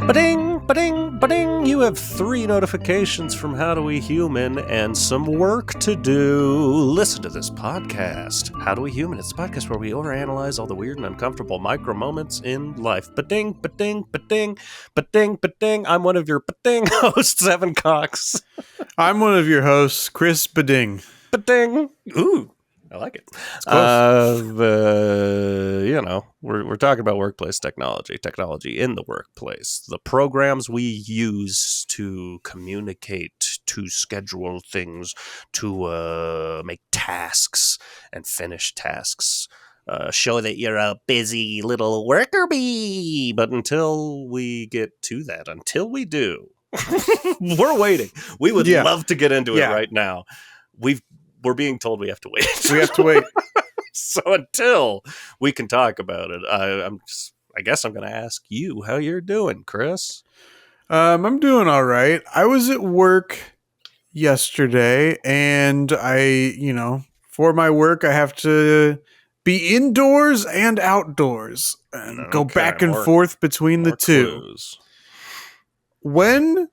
Ba-ding, ba-ding, ba-ding. You have 3 notifications from HowDoWeHuman and some work to do. Listen to this podcast. HowDoWeHuman. It's the podcast where we overanalyze all the weird and uncomfortable micro moments in life. Ba-ding, ba-ding, ba-ding, ba-ding, ba-ding. I'm one of your ba-ding hosts, Evan Cox. I'm one of your hosts, Chris Bading. Ba-ding. Ooh. I like it. We're talking about workplace technology in the workplace, the programs we use to communicate, to schedule things, to make tasks and finish tasks, show that you're a busy little worker bee. But until we get to that, until we do, we're waiting. We would love to get into it right now. We're being told we have to wait. We have to wait. So until we can talk about it, I guess I'm going to ask you how you're doing, Chris. I'm doing all right. I was at work yesterday, and for my work, I have to be indoors and outdoors and go back and forth between the two. Clues.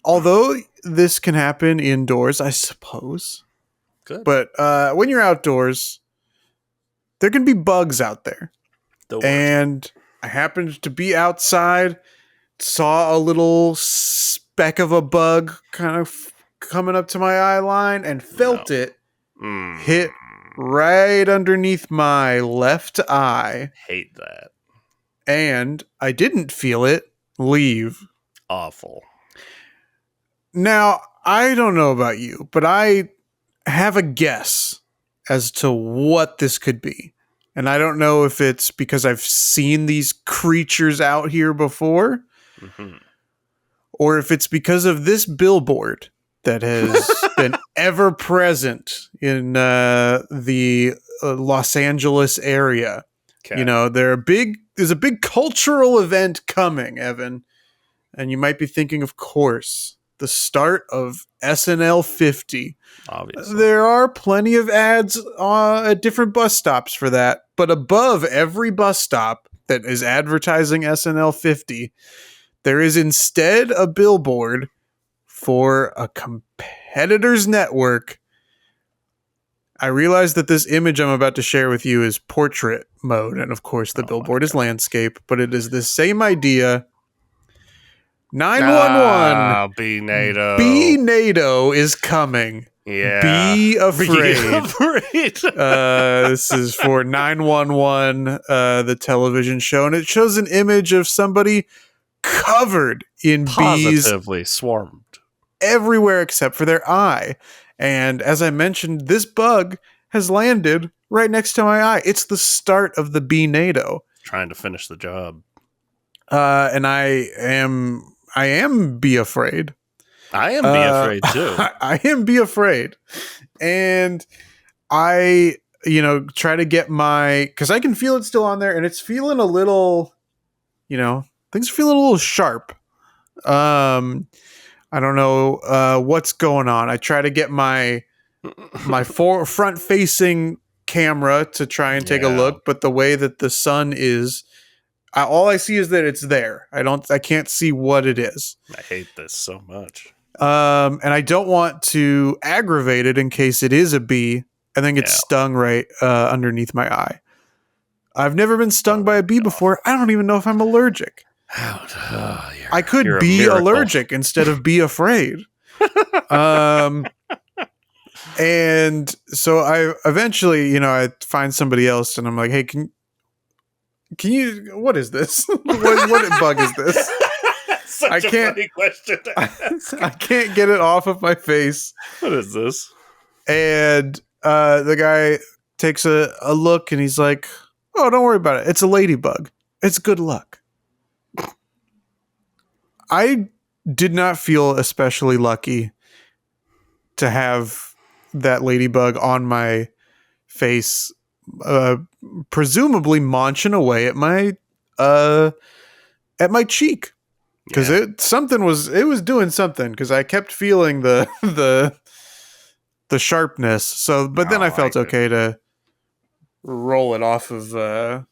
Although this can happen indoors, I suppose. Good. But when you're outdoors, there can be bugs out there. And I happened to be outside, saw a little speck of a bug kind of coming up to my eye line and felt it hit right underneath my left eye. Hate that. And I didn't feel it leave. Awful. Now, I don't know about you, but I have a guess as to what this could be. And I don't know if it's because I've seen these creatures out here before, or if it's because of this billboard that has been ever present in the Los Angeles area. Okay. You know, there's a big cultural event coming, Evan. And you might be thinking, of course, the start of SNL 50. Obviously. There are plenty of ads at different bus stops for that, but above every bus stop that is advertising SNL 50, there is instead a billboard for a competitor's network. I realize that this image I'm about to share with you is portrait mode, and of course the billboard is landscape, but it is the same idea. 911. B-NATO. B-NATO is coming. Yeah. Be afraid. This is for 911, the television show, and it shows an image of somebody covered in positively bees, swarmed everywhere except for their eye. And as I mentioned, this bug has landed right next to my eye. It's the start of the B-NATO. Trying to finish the job. And I am be afraid. I am be afraid too. I am be afraid. And I, try to get because I can feel it still on there, and it's feeling a little, things are feeling a little sharp. I don't know what's going on. I try to get my front facing camera to try and take a look, but the way that the sun is, all I see is that it's there. I can't see what it is. I hate this so much. And I don't want to aggravate it in case it is a bee and then get stung right underneath my eye. I've never been stung by a bee before. I don't even know if I'm allergic. I could be allergic instead of be afraid. And so I eventually, I find somebody else and I'm like, hey, can you, what is this? what bug is this? Such a funny question to ask. I can't get it off of my face. What is this? And the guy takes a look and he's like, oh, don't worry about it. It's a ladybug. It's good luck. I did not feel especially lucky to have that ladybug on my face, presumably munching away at my cheek, because it was doing something, because I kept feeling the sharpness. So, but then I felt okay to roll it off of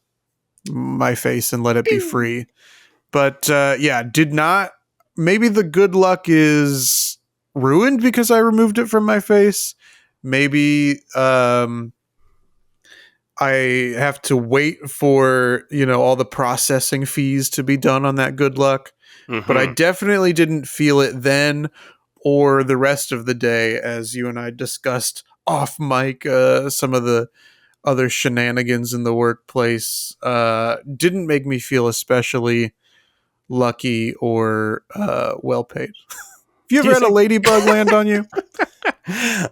my face and let it be free. But yeah, did not. Maybe the good luck is ruined because I removed it from my face. Maybe I have to wait for, all the processing fees to be done on that good luck. But I Mm-hmm. definitely didn't feel it then or the rest of the day, as you and I discussed off mic. Some of the other shenanigans in the workplace didn't make me feel especially lucky or well paid. Have you Do ever you had a think? ladybug land on you?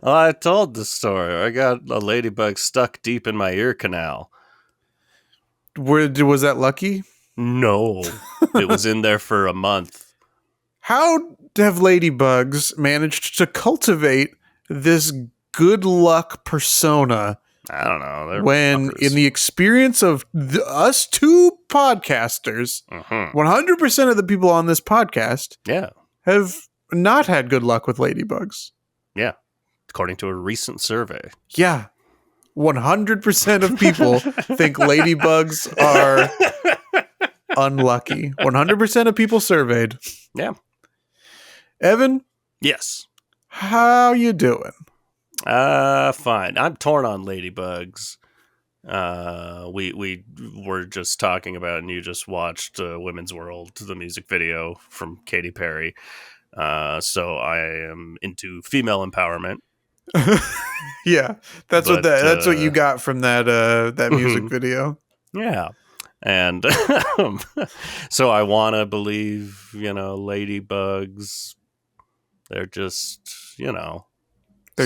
Well, I told the story. I got a ladybug stuck deep in my ear canal. Was that lucky? No, it was in there for a month. How have ladybugs managed to cultivate this good luck persona I don't know. They're when, in fuckers. the experience of us two podcasters, Mm-hmm. 100% of the people on this podcast Yeah, have not had good luck with ladybugs? yeah. According to a recent survey. Yeah. 100% of people think ladybugs are unlucky. 100% of people surveyed. Yeah. Evan, Yes. how you doing? Fine. I'm torn on ladybugs. We were just talking about, and you just watched Women's World, the music video from Katy Perry. So I am into female empowerment, Yeah, but that's what you got from that music mhm, video. yeah, and so I want to believe, ladybugs. They're just, They're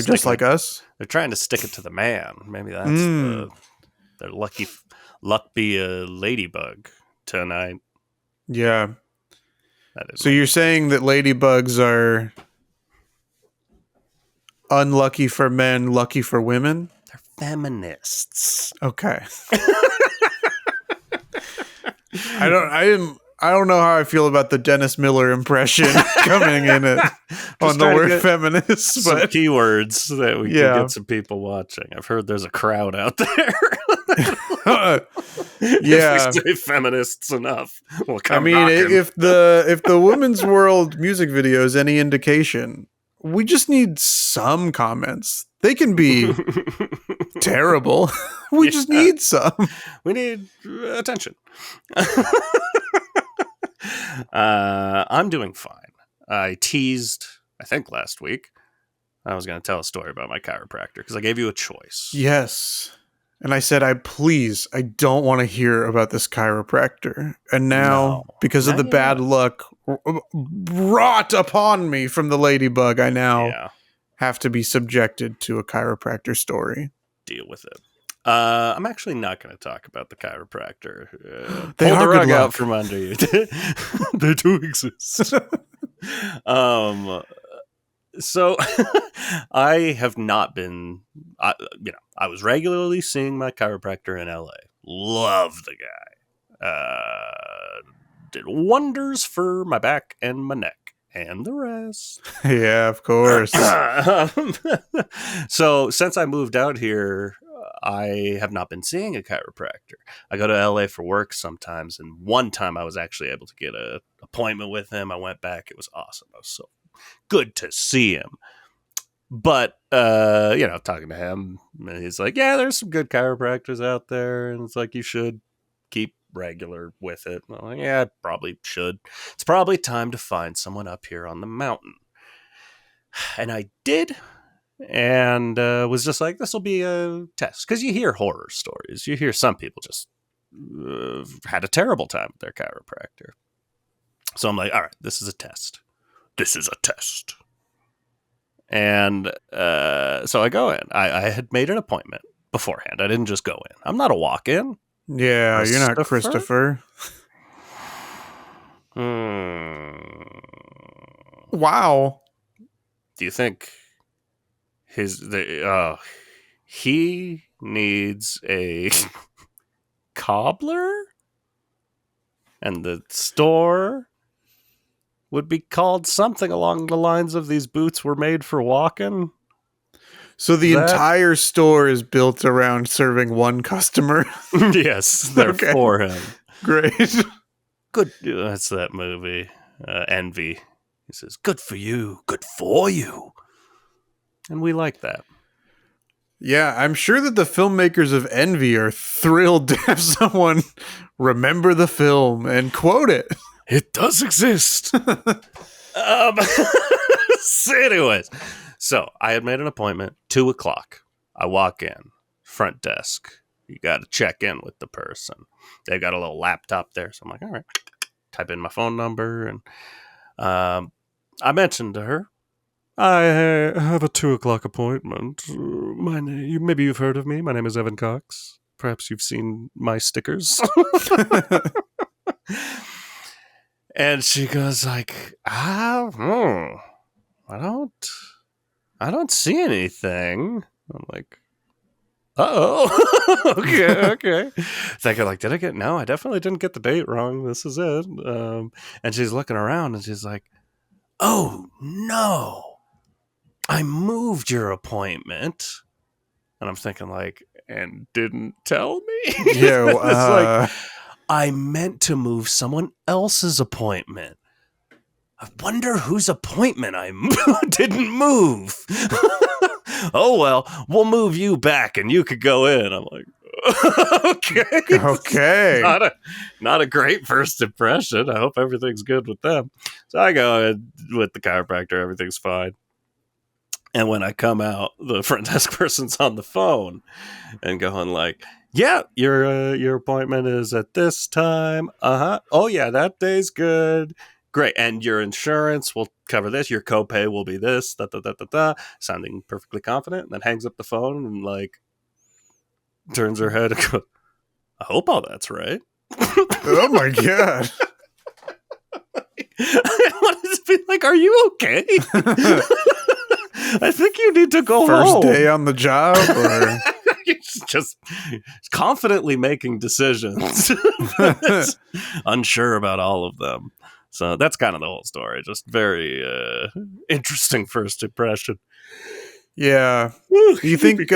just sticking like it. us. They're trying to stick it to the man. Maybe that's Mm, their luck be a ladybug tonight. yeah. That didn't So make you're sense. saying that ladybugs are unlucky for men, lucky for women? They're feminists. Okay. I don't know how I feel about the Dennis Miller impression coming in it on Just the trying to word get feminist, some but keywords that we can yeah. get some people watching. I've heard there's a crowd out there. If we Yeah. say feminists enough, we'll I come mean, knocking. if the Women's World music video is any indication, we just need some comments. They can be terrible. We just Yeah, need some. we need attention. I'm doing fine. I teased, I think last week, I was going to tell a story about my chiropractor because I gave you a choice. Yes. And I said, I don't want to hear about this chiropractor. And now, No. because of Now the you bad must. luck brought upon me from the ladybug, I now Yeah, have to be subjected to a chiropractor story. deal with it. I'm actually not going to talk about the chiropractor. They Pull the are good rug out luck. from under you. They do exist. Um, so I have not been. I was regularly seeing my chiropractor in LA. Love the guy. Did wonders for my back and my neck and the rest. Yeah, of course. So since I moved out here, I have not been seeing a chiropractor. I go to LA for work sometimes, and one time I was actually able to get an appointment with him. I went back. It was awesome. It was so good to see him. But talking to him, he's like, "Yeah, there's some good chiropractors out there, and it's like you should keep regular with it." And I'm like, "Yeah, I probably should. It's probably time to find someone up here on the mountain." And I did, and was just like, this will be a test. Because you hear horror stories. You hear some people just had a terrible time with their chiropractor. So I'm like, all right, this is a test. This is a test. And so I go in. I had made an appointment beforehand. I didn't just go in. I'm not a walk-in. Yeah, you're not Christopher. Hmm. Wow. Do you think he needs a cobbler? And the store would be called something along the lines of these boots were made for walking? So the That entire store is built around serving one customer. yes, they're Okay. for him. Great. Good. That's that movie, Envy. He says, "Good for you. Good for you." And we like that. Yeah, I'm sure that the filmmakers of Envy are thrilled to have someone remember the film and quote it. It does exist. So anyways, so I had made an appointment, 2:00. I walk in, front desk. You got to check in with the person. They've got a little laptop there. So I'm like, all right, type in my phone number. And I mentioned to her, I have a 2:00 appointment. My name, maybe you've heard of me. My name is Evan Cox. Perhaps you've seen my stickers. And she goes like, I don't see anything. I'm like, oh, okay. Thinking like, did I get? No, I definitely didn't get the date wrong. This is it. And she's looking around and she's like, oh no, I moved your appointment. And I'm thinking like, and didn't tell me. Yeah, It's like, I meant to move someone else's appointment. I wonder whose appointment I didn't move. Oh, well, we'll move you back and you could go in. I'm like, okay. okay. Not a great first impression. I hope everything's good with them. So I go in with the chiropractor. Everything's fine. And when I come out, the front desk person's on the phone and going like, yeah, your appointment is at this time. Oh, yeah, that day's good. Great. And your insurance will cover this. Your copay will be this. Da, da, da, da, da. Sounding perfectly confident. And then hangs up the phone and like turns her head and goes, I hope all that's right. Oh my God. I wanted to be like, are you okay? I think you need to go First home. day on the job, or just confidently making decisions. Unsure about all of them. So that's kind of the whole story. Just very interesting first impression. yeah. Woo, Do you think?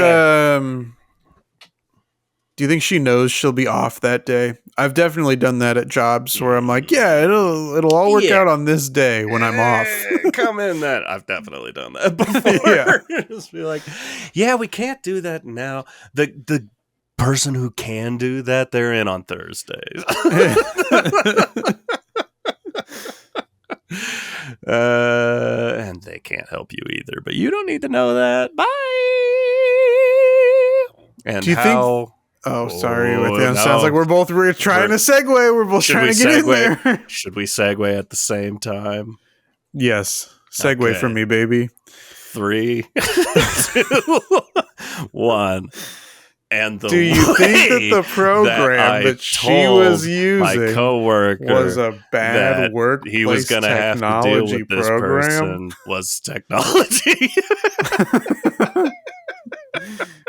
Do you think she knows she'll be off that day? I've definitely done that at jobs where I'm like, yeah, it'll all work out on this day when I'm off. Come in that. I've definitely done that before. Yeah. Just be like, yeah, we can't do that now. The person who can do that, they're in on Thursdays. And they can't help you either, but you don't need to know that. Bye. And Do you how? think? Oh, sorry. Oh, It sounds like we're trying to segue. We're both trying to get in there. Should we segue at the same time? Yes. Segue Okay. from me, baby. 3, 2, 1. And the Do you think that the program that she was using my coworker was a bad workplace he was going to have to deal with this program? person was technology.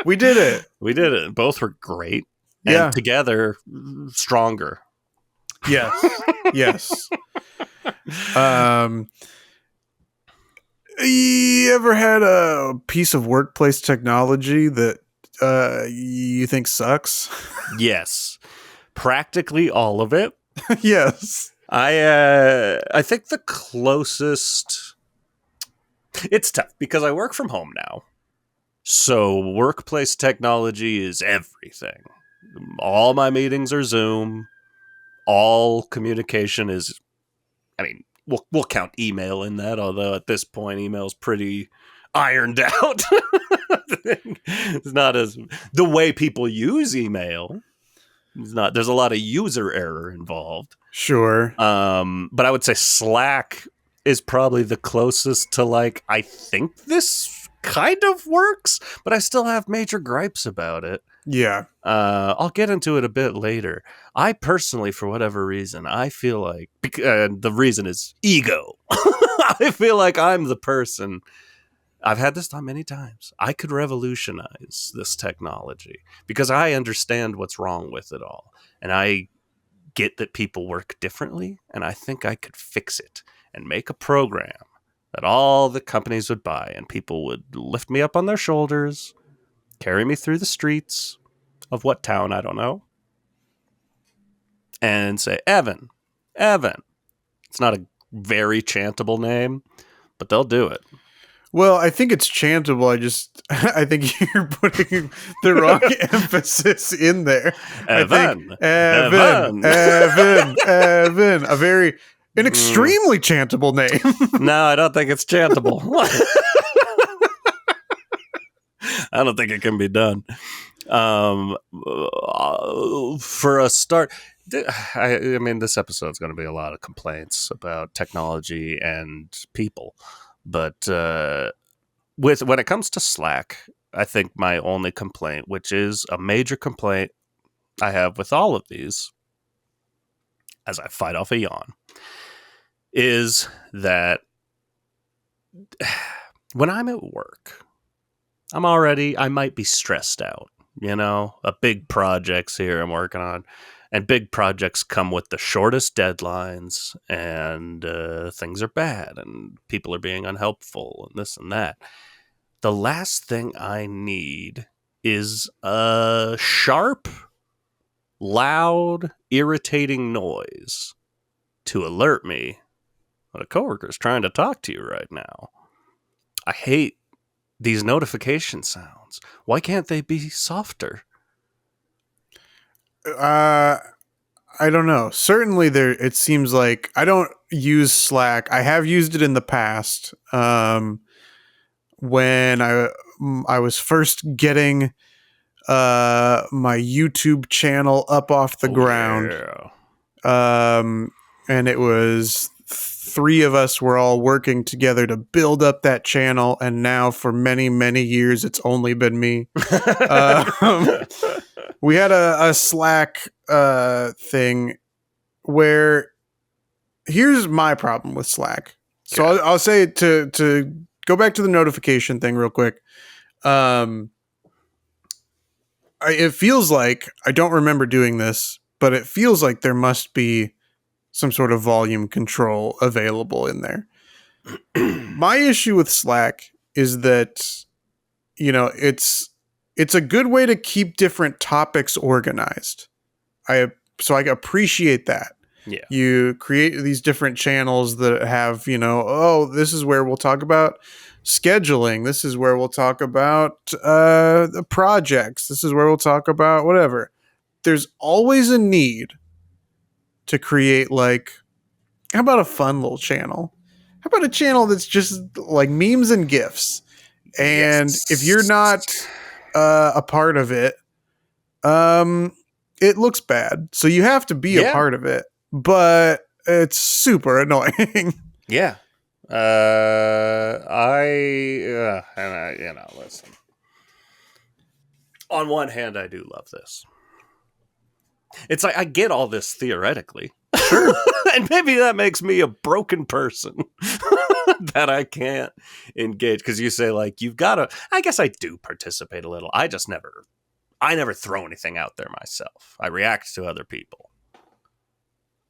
We did it. We did it. Both were great. Yeah. And together, stronger. Yes. Yes. You ever had a piece of workplace technology that you think sucks? Yes. Practically all of it. Yes. I think the closest... It's tough because I work from home now. So workplace technology is everything. All my meetings are Zoom. All communication is... I mean, we'll count email in that, although at this point email's pretty ironed out. It's not as... The way people use email... There's a lot of user error involved. Sure. But I would say Slack is probably the closest to like, I think this kind of works, but I still have major gripes about it. Yeah. I'll get into it a bit later. I personally, for whatever reason, I feel like the reason is ego. I feel like I'm the person. I've had this thought many times. I could revolutionize this technology because I understand what's wrong with it all. And I get that people work differently. And I think I could fix it and make a program that all the companies would buy and people would lift me up on their shoulders, carry me through the streets of what town, I don't know, and say, Evan, Evan. It's not a very chantable name, but they'll do it. Well, I think it's chantable. I think you're putting the wrong emphasis in there. I think Evan. Evan. Evan, an Mm, extremely chantable name. no, I don't think it's chantable. I don't think it can be done. For a start, I mean, this episode's going to be a lot of complaints about technology and people, but when it comes to Slack, I think my only complaint, which is a major complaint I have with all of these, as I fight off a yawn, is that when I'm at work, I might be stressed out. A big project's here I'm working on, and big projects come with the shortest deadlines, and things are bad, and people are being unhelpful, and this and that. The last thing I need is a sharp, loud, irritating noise to alert me that a coworker's trying to talk to you right now. I hate these notification sounds. Why can't they be softer? I don't know. Certainly, it seems like I don't use Slack. I have used it in the past. When I was first getting my YouTube channel up off the ground. Yeah. And it was three of us were all working together to build up that channel, and now for many, many years it's only been me. We had a Slack thing where here's my problem with Slack. So I'll say to go back to the notification thing real quick. It feels like, I don't remember doing this, but it feels like there must be some sort of volume control available in there. My issue with Slack is that, it's a good way to keep different topics organized. So I appreciate that. Yeah. You create these different channels that have, this is where we'll talk about scheduling. This is where we'll talk about the projects. This is where we'll talk about whatever. There's always a need to create, like, how about a fun little channel? How about a channel that's just like memes and GIFs? And if you're not a part of it, it looks bad. So you have to be a part of it, but it's super annoying. Yeah. Listen. On one hand, I do love this. It's like I get all this theoretically. Sure. And maybe that makes me a broken person that I can't engage. Because you say, like, you've got to, I guess I do participate a little. I never throw anything out there myself. I react to other people.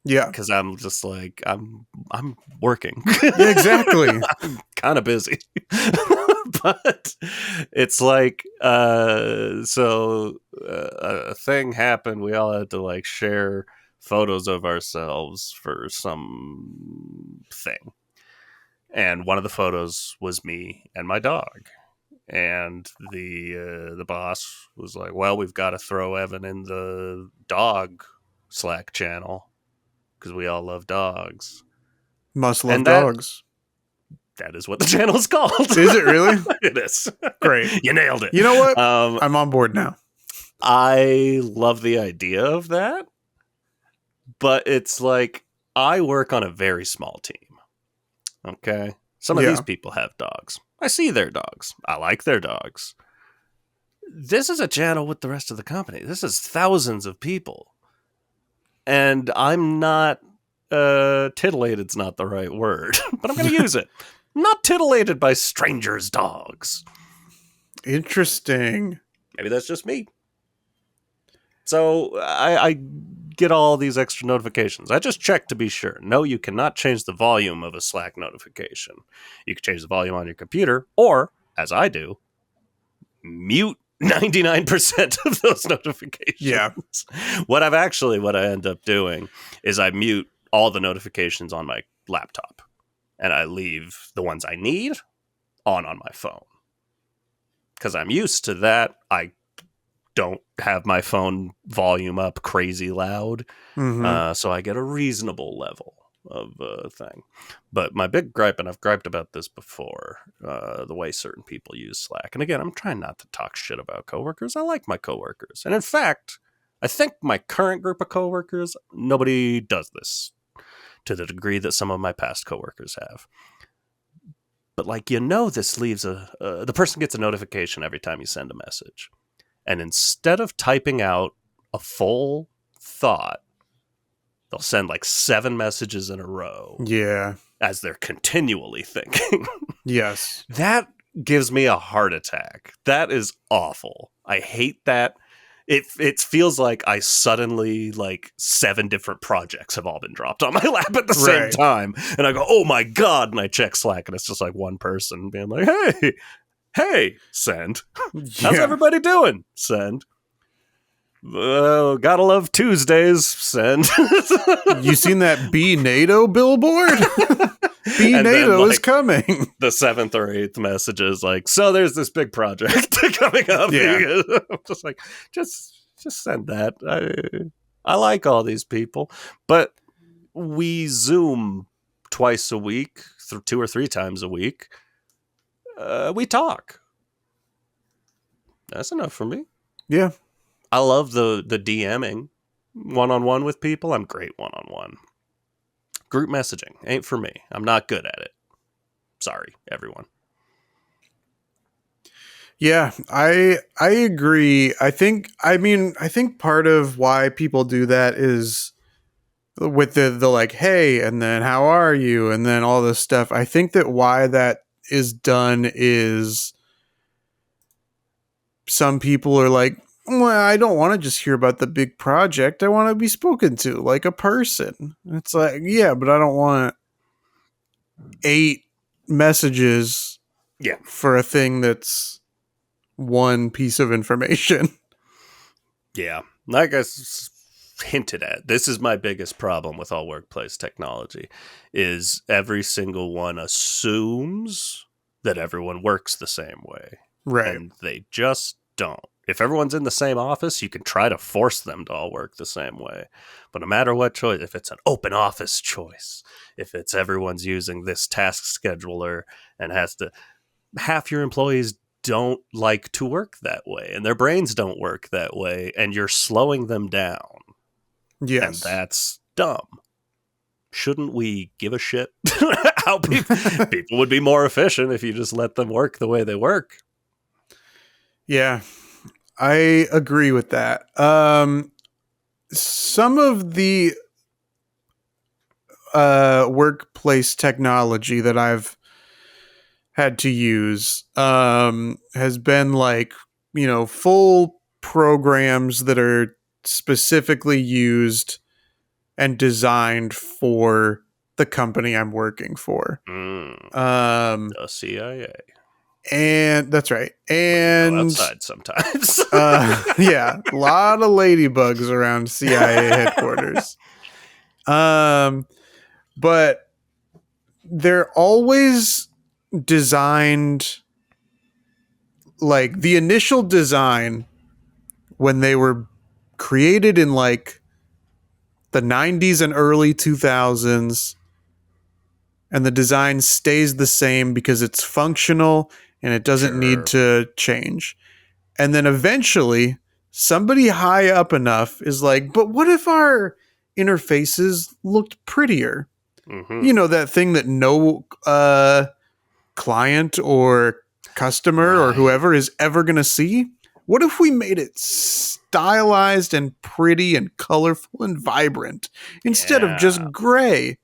Yeah. Because I'm just like, I'm working. Yeah, exactly. I'm kind of busy. But it's like, a thing happened. We all had to, like, share photos of ourselves for some thing. And one of the photos was me and my dog. And the boss was like, well, we've got to throw Evan in the dog Slack channel because we all love dogs. Must love dogs. That is what the channel is called. Is it really? It is. Great. You nailed it. You know what? I'm on board now. I love the idea of that. But it's like, I work on a very small team. Okay? Some of these people have dogs. I see their dogs. I like their dogs. This is a channel with the rest of the company. This is thousands of people. And I'm not, titillated is not the right word, but I'm going to use it. I'm not titillated by strangers' dogs. Interesting. Maybe that's just me. So I get all these extra notifications. I just check to be sure. No, you cannot change the volume of a Slack notification. You can change the volume on your computer, or, as I do, mute 99% of those notifications. Yeah. What I end up doing is I mute all the notifications on my laptop, and I leave the ones I need on my phone. Because I'm used to that. I don't have my phone volume up crazy loud, Mm-hmm. so I get a reasonable level of thing. But my big gripe, and I've griped about this before, the way certain people use Slack. And again, I'm trying not to talk shit about coworkers. I like my coworkers, and in fact, I think my current group of coworkers, nobody does this to the degree that some of my past coworkers have. But this leaves the person gets a notification every time you send a message. And instead of typing out a full thought, they'll send like 7 messages in a row Yeah. as they're continually thinking. Yes. That gives me a heart attack. That is awful. I hate that. It feels like I suddenly, like, 7 different projects have all been dropped on my lap at the same Right. time. And I go, oh my God. And I check Slack and it's just like one person being like, hey, send. How's Yeah. everybody doing? Send. Gotta love Tuesdays. Send. You seen that Be NATO billboard? Be And then, NATO is like, coming. the 7th or 8th message is like, so there's this big project coming up. Yeah. I'm just like, just send that. I like all these people, but we Zoom twice a week, 2 or 3 times a week. We talk. That's enough for me. Yeah. I love the DMing one-on-one with people. I'm great one-on-one. Group messaging ain't for me. I'm not good at it. Sorry, everyone. Yeah, I agree. I think part of why people do that is with the like, hey, and then how are you, and then all this stuff. I think that why that is done is some people are like, well, I don't want to just hear about the big project. I want to be spoken to like a person. It's like, yeah, but I don't want 8 messages Yeah. for a thing that's one piece of information. Yeah. Like I hinted at, this is my biggest problem with all workplace technology, is every single one assumes that everyone works the same way. Right. And they just don't. If everyone's in the same office, you can try to force them to all work the same way. But no matter what choice, if it's an open office choice, if it's everyone's using this task scheduler and half your employees don't like to work that way and their brains don't work that way, and you're slowing them down. Yes. And that's dumb. Shouldn't we give a shit how people would be more efficient if you just let them work the way they work? Yeah, I agree with that. Some of the workplace technology that I've had to use has been like, full programs that are specifically used and designed for the company I'm working for. The CIA. And that's right. And go outside sometimes. yeah, a lot of ladybugs around CIA headquarters. But they're always designed, like the initial design when they were created in like the 90s and early 2000s, and the design stays the same because it's functional and it doesn't need to change. And then eventually somebody high up enough is like, but what if our interfaces looked prettier? Mm-hmm. You know, that thing that no client or customer or whoever is ever going to see? What if we made it stylized and pretty and colorful and vibrant instead of just gray?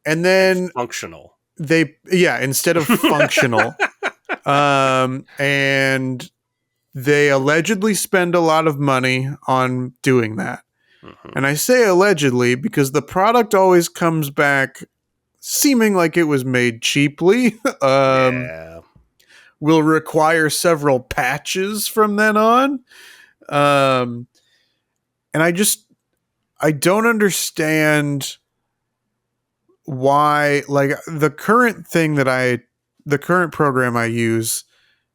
And then functional. Instead of functional. And they allegedly spend a lot of money on doing that. Mm-hmm. And I say allegedly because the product always comes back seeming like it was made cheaply. Will require several patches from then on. And I don't understand why, like, the current program I use,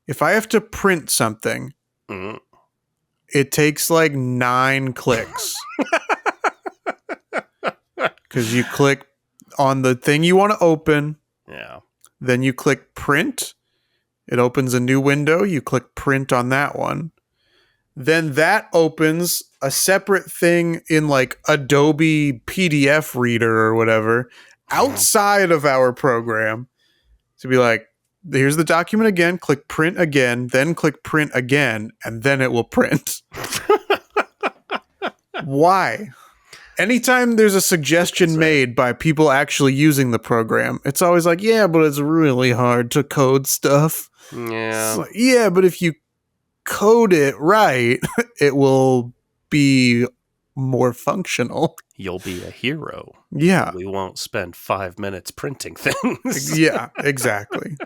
if I have to print something, Mhm. it takes like 9 clicks. Because you click on the thing you want to open, Yeah. then you click print. It opens a new window. You click print on that one. Then that opens a separate thing in like Adobe PDF Reader or whatever outside of our program to be like, here's the document again, click print again, then click print again, and then it will print. Why? Anytime there's a suggestion made by people actually using the program, it's always like, yeah, but it's really hard to code stuff. Yeah. Like, yeah, but if you code it right, it will be more functional. You'll be a hero. Yeah. We won't spend 5 minutes printing things. Yeah, exactly.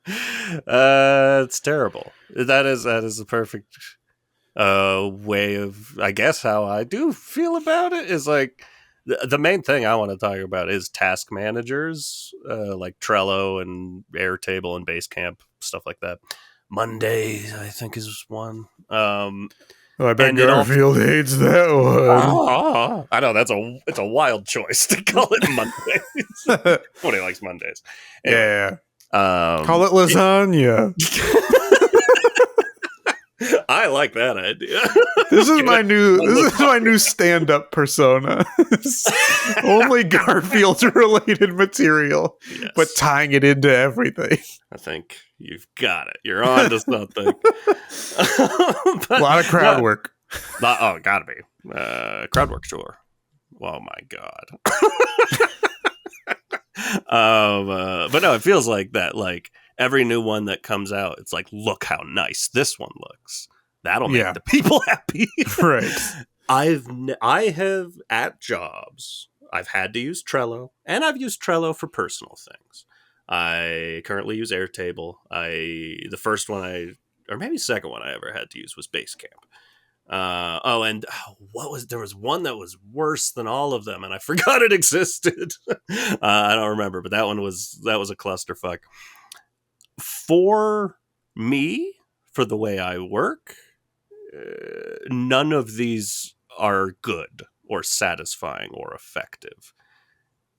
It's terrible. That is the perfect way of, I guess, how I do feel about it is like the main thing I want to talk about is task managers, like Trello and Airtable and Basecamp, stuff like that. Monday, I think, is one. I bet Garfield hates that one. I know it's a wild choice to call it Mondays. Nobody likes Mondays. Anyway, yeah. Call it lasagna. I like that idea. This is my new stand-up persona. Only Garfield related material, yes. But tying it into everything. I think you've got it. You're on to something. A lot of crowd work. Gotta be. Crowd work tour. Oh my god. But no, it feels like that. Like every new one that comes out, it's like, look how nice this one looks. That'll make the people happy. Right. I have at jobs, I've had to use Trello, and I've used Trello for personal things. I currently use Airtable. The first one or maybe second one I ever had to use was Basecamp. There was one that was worse than all of them, and I forgot it existed. I don't remember, but that was a clusterfuck. For me, for the way I work, none of these are good or satisfying or effective.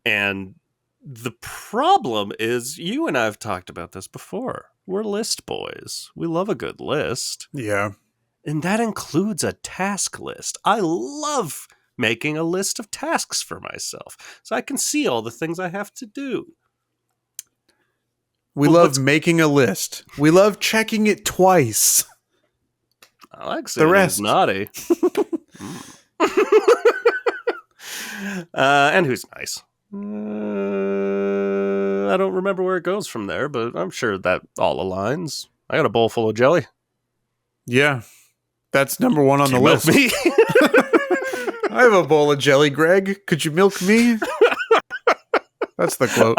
And the problem is, you and I have talked about this before. We're list boys. We love a good list. Yeah. And that includes a task list. I love making a list of tasks for myself so I can see all the things I have to do. We love making a list. We love checking it twice. I like saying the rest. It's naughty. And who's nice? I don't remember where it goes from there, but I'm sure that all aligns. I got a bowl full of jelly. Yeah. That's number one on the list. Me? I have a bowl of jelly, Greg. Could you milk me? That's the quote.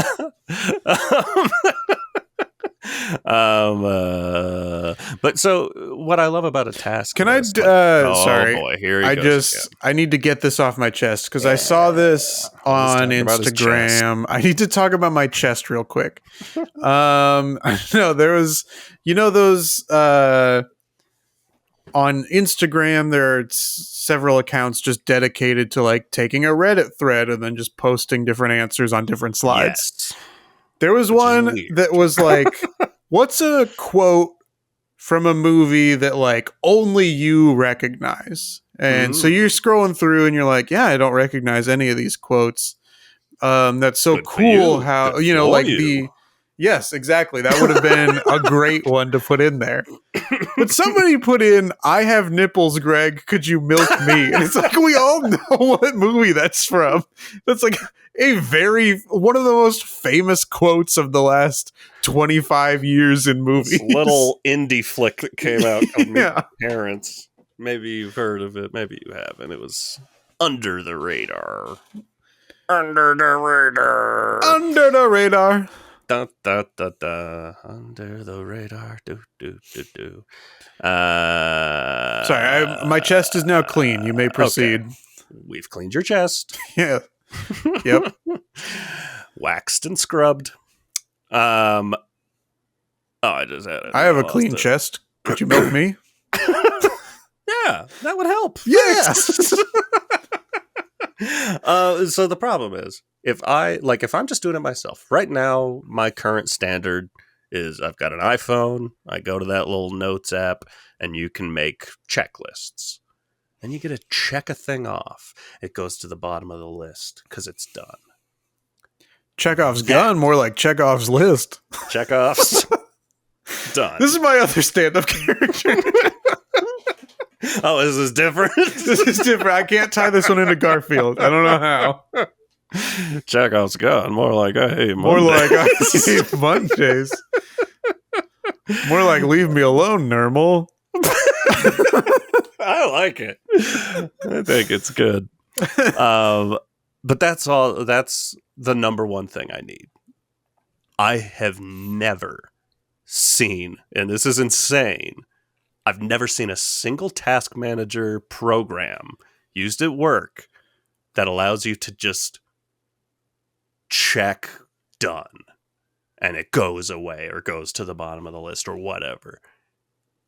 But so what I love about a task. Can list, sorry. Boy, here he goes I need to get this off my chest because I saw this on Instagram. I need to talk about my chest real quick. No, there was, those, on Instagram, there are several accounts just dedicated to like taking a Reddit thread and then just posting different answers on different slides. Yes. There was one that was like, what's a quote from a movie that like only you recognize? And so you're scrolling through and you're like, yeah, I don't recognize any of these quotes. That's so Good cool how, yes, exactly. That would have been a great one to put in there. But somebody put in, I have nipples, Greg. Could you milk me? And it's like, we all know what movie that's from. That's like one of the most famous quotes of the last 25 years in movies. This little indie flick that came out of my parents. Maybe you've heard of it. Maybe you haven't. It was Under the Radar. Under the Radar. Under the Radar. Da, da, da, da. Under the radar. Do, do, do, do. Sorry, my chest is now clean. You may proceed. Okay. We've cleaned your chest. Yeah. Yep. waxed and scrubbed. Oh, I just had it. I have a clean chest. Could you milk me? Yeah, that would help. Yeah. So the problem is, if I'm just doing it myself right now, my current standard is I've got an iPhone. I go to that little notes app, and you can make checklists, and you get to check a thing off. It goes to the bottom of the list because it's done. Chekhov's gun, more like Chekhov's list. Checkoffs done. This is my other stand-up character. Oh, is this different? This is different. I can't tie this one into Garfield. I don't know how. Chekhov's gun, more like I hate Mondays. More like I hate Mondays. More like leave me alone, Nermal. I like it. I think it's good. But that's all. That's the number one thing I need. I have never seen, and this is insane, I've never seen a single task manager program used at work that allows you to just check done and it goes away or goes to the bottom of the list or whatever.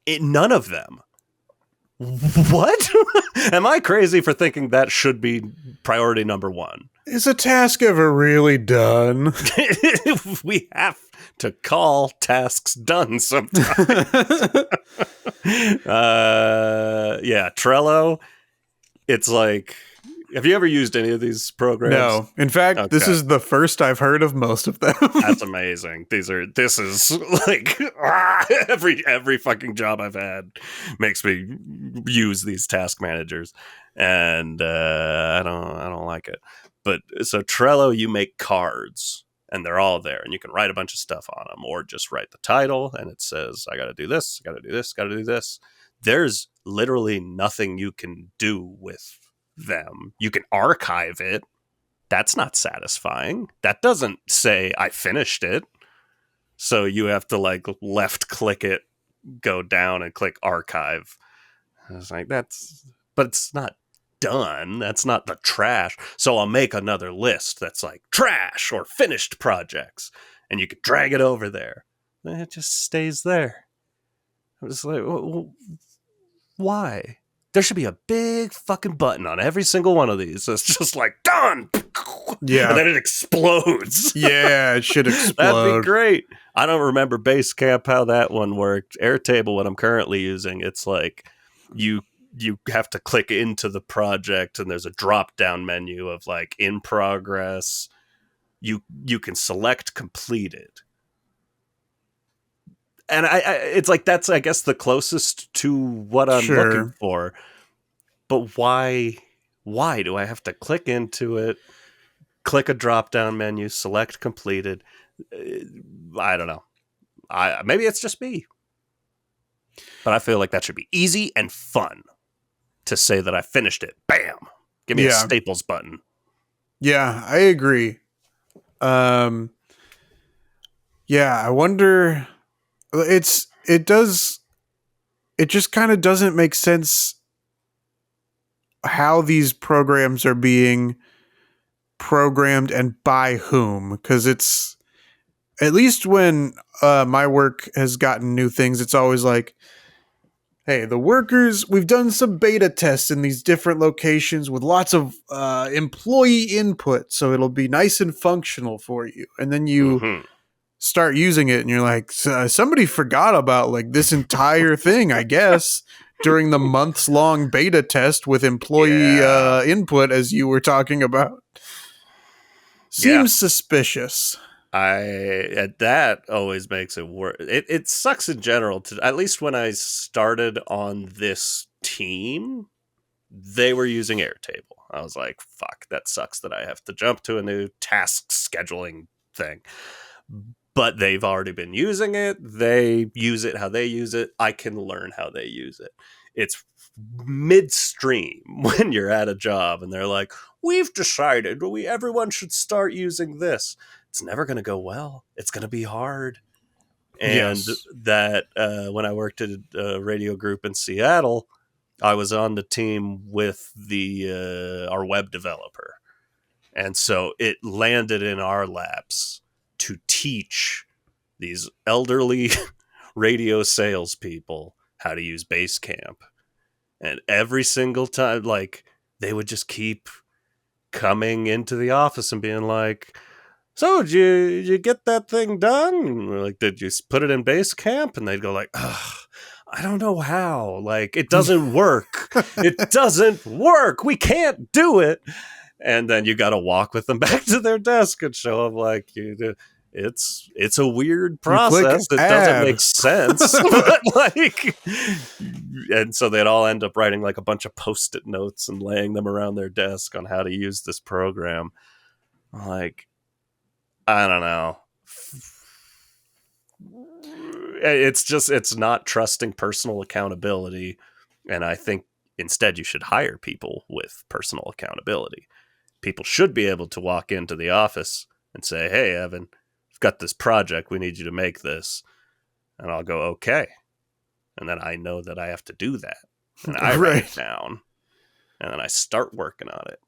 None of them. What? Am I crazy for thinking that should be priority number one? Is a task ever really done? We have to call tasks done sometimes. Yeah, Trello. It's like, have you ever used any of these programs? No. In fact, This is the first I've heard of most of them. That's amazing. This is like every fucking job I've had makes me use these task managers, and I don't like it. But so Trello, you make cards, and they're all there, and you can write a bunch of stuff on them, or just write the title, and it says, I got to do this, got to do this, got to do this. There's literally nothing you can do with them. You can archive it. That's not satisfying. That doesn't say I finished it. So you have to like left click it, go down and click archive. I was like, but it's not done. That's not the trash. So I'll make another list that's like trash or finished projects, and you can drag it over there. And it just stays there. I'm just like, why? There should be a big fucking button on every single one of these. It's just like, done! Yeah. And then it explodes. Yeah, it should explode. That'd be great. I don't remember Basecamp how that one worked. Airtable, what I'm currently using, it's like you have to click into the project and there's a drop-down menu of like in progress. You can select completed. And it's like, that's, I guess, the closest to what I'm looking for. But why do I have to click into it, click a drop-down menu, select completed? I don't know. Maybe it's just me. But I feel like that should be easy and fun to say that I finished it. Bam! Give me a Staples button. Yeah, I agree. Yeah, I wonder... It just kind of doesn't make sense how these programs are being programmed and by whom, because it's, at least when my work has gotten new things, it's always like, hey, the workers, we've done some beta tests in these different locations with lots of employee input, so it'll be nice and functional for you. And then you start using it and you're like, somebody forgot about like this entire thing, I guess, during the months long beta test with employee input, as you were talking about. Seems suspicious. That always makes it worse. It sucks in general. At least when I started on this team, they were using Airtable. I was like, fuck, that sucks that I have to jump to a new task scheduling thing. But they've already been using it. They use it how they use it. I can learn how they use it. It's midstream when you're at a job and they're like, we've decided everyone should start using this. It's never going to go well. It's going to be hard. And that when I worked at a radio group in Seattle, I was on the team with our web developer. And so it landed in our laps to teach these elderly radio salespeople how to use Basecamp. And every single time, like, they would just keep coming into the office and being like, so did you get that thing done? And we're like, did you put it in Basecamp? And they'd go like, ugh, I don't know how. Like, it doesn't work. It doesn't work. We can't do it. And then you got to walk with them back to their desk and show them like, it's a weird process. It doesn't make sense. But like, and so they'd all end up writing like a bunch of Post-it notes and laying them around their desk on how to use this program. Like, I don't know. It's not trusting personal accountability. And I think instead you should hire people with personal accountability. People should be able to walk into the office and say, hey, Evan, I've got this project. We need you to make this. And I'll go, okay. And then I know that I have to do that. And I write it down. And then I start working on it.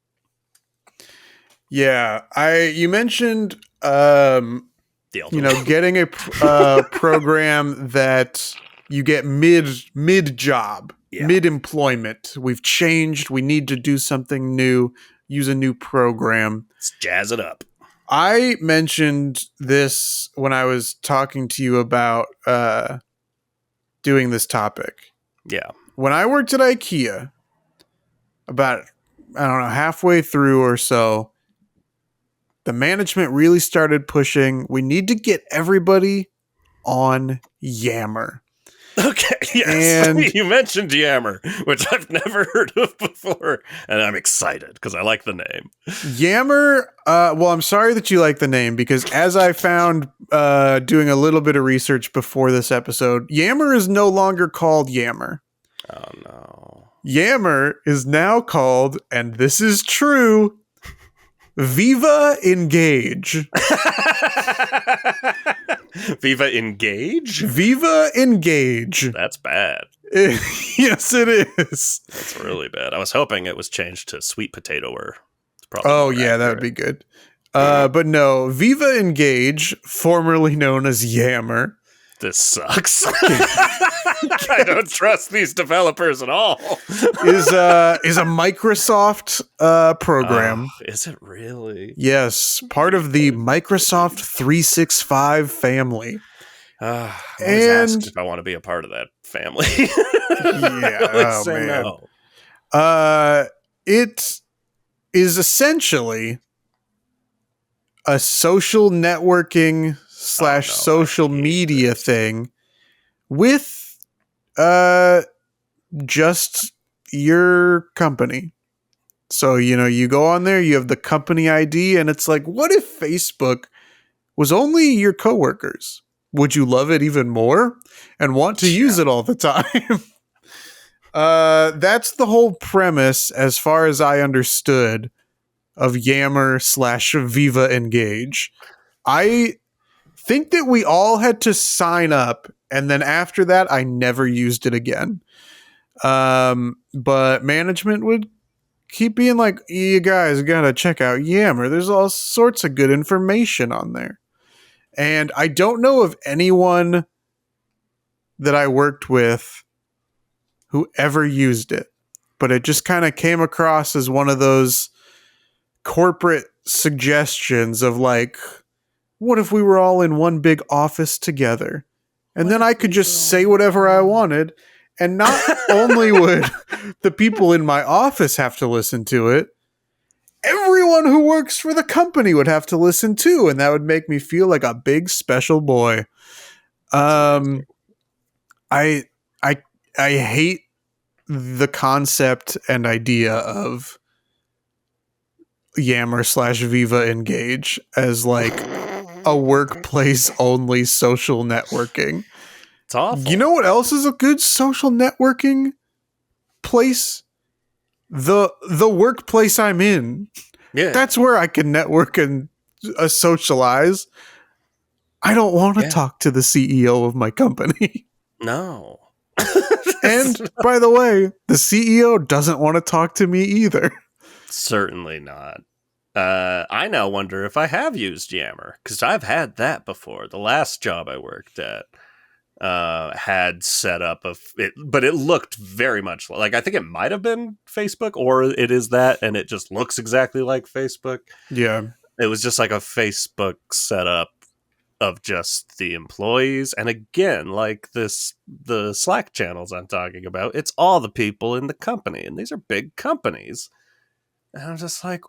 Yeah. You mentioned, getting a program that you get mid job, mid employment. We've changed. We need to do something new. Use a new program. Let's jazz it up. I mentioned this when I was talking to you about doing this topic. Yeah. When I worked at IKEA, about, I don't know, halfway through or so, the management really started pushing, we need to get everybody on Yammer. Okay, yes. And you mentioned Yammer, which I've never heard of before, and I'm excited because I like the name. Yammer, well, I'm sorry that you like the name, because as I found doing a little bit of research before this episode, Yammer is no longer called Yammer. Oh, no. Yammer is now called, and this is true, Viva Engage. Viva Engage? Viva Engage. That's bad. Yes, it is. That's really bad. I was hoping it was changed to Sweet Potatoer. Oh, yeah, that would be good. But no, Viva Engage, formerly known as Yammer. This sucks. I don't trust these developers at all. is a Microsoft program. Is it really? Yes, part of the Microsoft 365 family. I always ask if I want to be a part of that family. Yeah, say man. No. It is essentially a social networking / social media thing with just your company. So, you go on there, you have the company ID, and it's like, what if Facebook was only your coworkers? Would you love it even more and want to use it all the time? That's the whole premise, as far as I understood, of Yammer / Viva Engage. I think that we all had to sign up, and then after that, I never used it again. But management would keep being like, you guys gotta check out Yammer. There's all sorts of good information on there. And I don't know of anyone that I worked with who ever used it, but it just kind of came across as one of those corporate suggestions of like, what if we were all in one big office together? And then I could just say whatever I wanted. And not only would the people in my office have to listen to it, everyone who works for the company would have to listen too. And that would make me feel like a big special boy. I hate the concept and idea of Yammer / Viva Engage as like a workplace only social networking. It's awful. You know what else is a good social networking place? The workplace I'm in. Yeah. That's where I can network and socialize. I don't want to talk to the CEO of my company. No. And by the way, the CEO doesn't want to talk to me either. Certainly not. I now wonder if I have used Yammer, because I've had that before. The last job I worked at had set up but it looked very much like, I think it might have been Facebook, or it is that, and it just looks exactly like Facebook. Yeah. It was just like a Facebook setup of just the employees, and again, like the Slack channels I'm talking about, it's all the people in the company, and these are big companies, and I'm just like,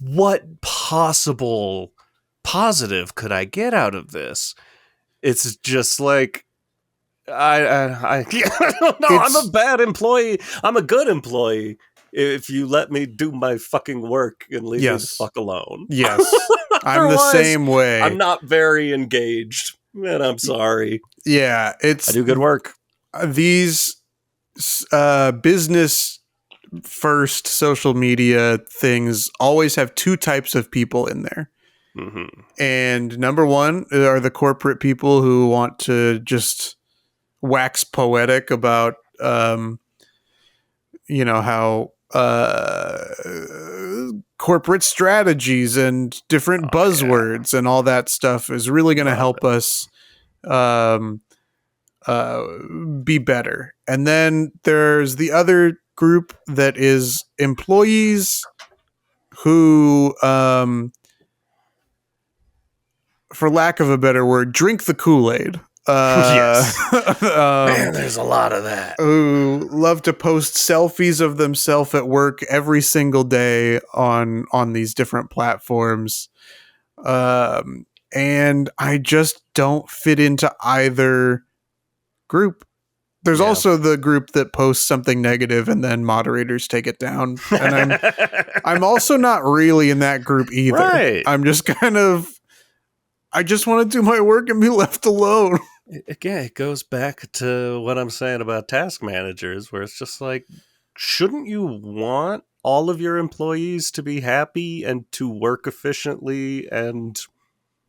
what possible positive could I get out of this? It's just like, I don't know. I'm a It's bad employee. I'm a good employee if you let me do my fucking work and leave me the yes. fuck alone. Yes. I'm the Otherwise, same I'm way. not very engaged, and I'm sorry. Yeah, I it's do good work. these business first social media things always have two types of people in there. Mm-hmm. And number one are the corporate people who want to just wax poetic about, how corporate strategies and different Oh yeah, buzzwords and all that stuff is really going to love help us um, uh, be better. And then there's the other group that is employees who, for lack of a better word, drink the Kool-Aid. it. Yes, Um, man. There's a lot of that. who love to post selfies of themselves at work every single day on these different platforms. And I just don't fit into either group. There's Yeah. also the group that posts something negative and then moderators take it down. And I'm also not really in that group either. Right. I'm just kind of, I just want to do my work and be left alone. Again, it goes back to what I'm saying about task managers, where it's just like, shouldn't you want all of your employees to be happy and to work efficiently and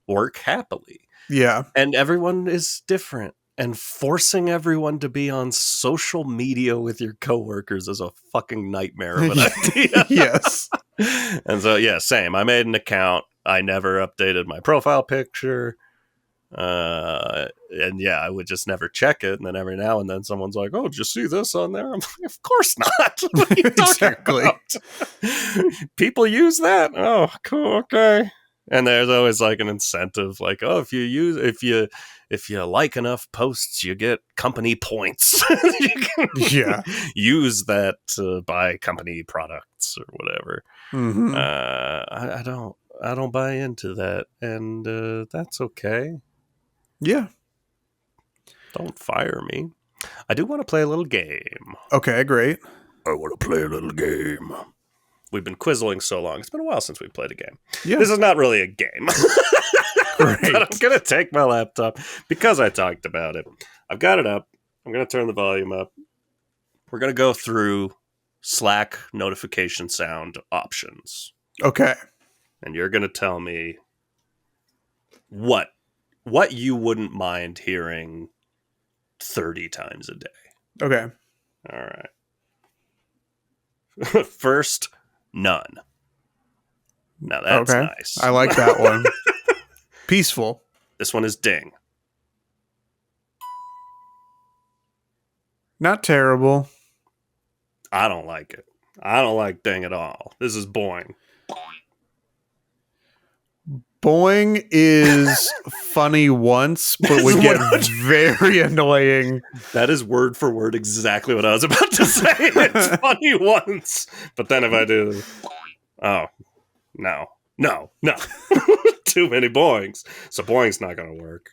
work happily? Yeah. And everyone is different. And forcing everyone to be on social media with your coworkers is a fucking nightmare of an idea. Yes. And so, yeah, same. I made an account. I never updated my profile picture. And yeah, I would just never check it. And then every now and then someone's like, "Oh, did you see this on there?" I'm like, "Of course not." What are you talking Exactly. about? People use that. Oh, cool. Okay. And there's always like an incentive, like, oh, if you like enough posts, you get company points. You can Yeah. use that to buy company products or whatever. Mm-hmm. I don't buy into that, and that's okay. Yeah. Don't fire me. I do want to play a little game. Okay, great. I want to play a little game. We've been quizzling so long. It's been a while since we played a game. Yeah. This is not really a game. Great. But I'm going to take my laptop because I talked about it. I've got it up. I'm going to turn the volume up. We're going to go through Slack notification sound options. Okay. And you're going to tell me what you wouldn't mind hearing 30 times a day. Okay. All right. First, none. Now that's Okay. nice. I like that one. Peaceful. This one is ding. Not terrible. I don't like it. I don't like ding at all. This is boing. Boing is funny once, but would get very annoying. That is word for word exactly what I was about to say. It's funny once. But then if I do, oh, no. Too many boings. So boing's not going to work.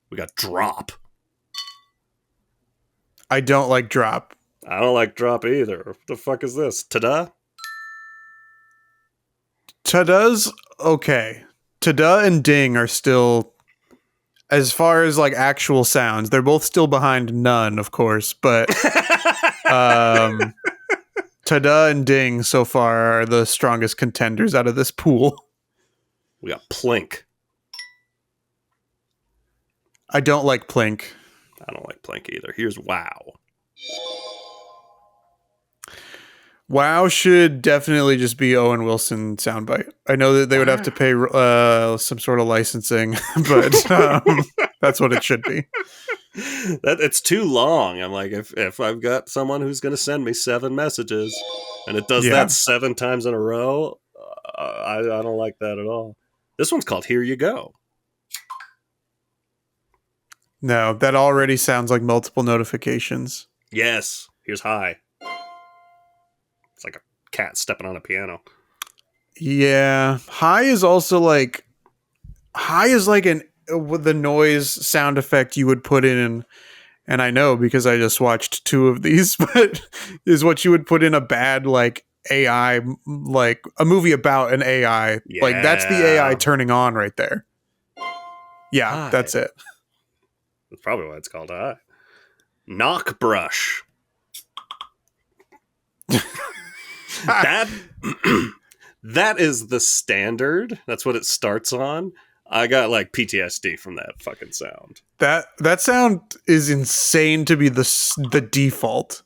We got drop. I don't like drop. I don't like drop either. What the fuck is this? Ta-da? Ta-da's okay. Ta-da and ding are still, as far as like actual sounds, they're both still behind none, of course, but ta-da and ding so far are the strongest contenders out of this pool. We got plink. I don't like plink. I don't like plink either. Here's wow. WoW should definitely just be Owen Wilson soundbite. I know that they would have to pay some sort of licensing, but that's what it should be. That it's too long. I'm like, if I've got someone who's going to send me 7 messages, and it does Yeah. that 7 times in a row, I don't like that at all. This one's called "Here You Go." No, that already sounds like multiple notifications. Yes, here's "Hi." It's like a cat stepping on a piano. Yeah. High is like an with the noise sound effect you would put in, and I know because I just watched 2 of these, but is what you would put in a bad like AI, like a movie about an AI. Yeah. Like that's the AI turning on right there. Yeah, Hi. that's it. That's probably why it's called "Hi." Knock brush. That that is the standard. That's what it starts on. I got like PTSD from that fucking sound. That sound is insane to be the default.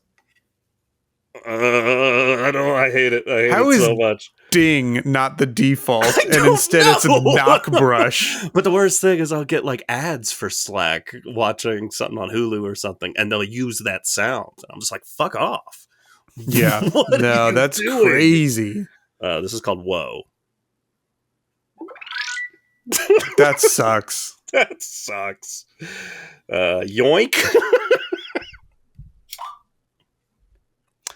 I don't. I hate it. I hate How it is so much. Ding not the default, and don't instead it's a know. knock brush. But the worst thing is I'll get like ads for Slack watching something on Hulu or something, and they'll use that sound. I'm just like, fuck off. Yeah, What are no, you that's doing? crazy. This is called "Whoa." That sucks. That sucks. Yoink.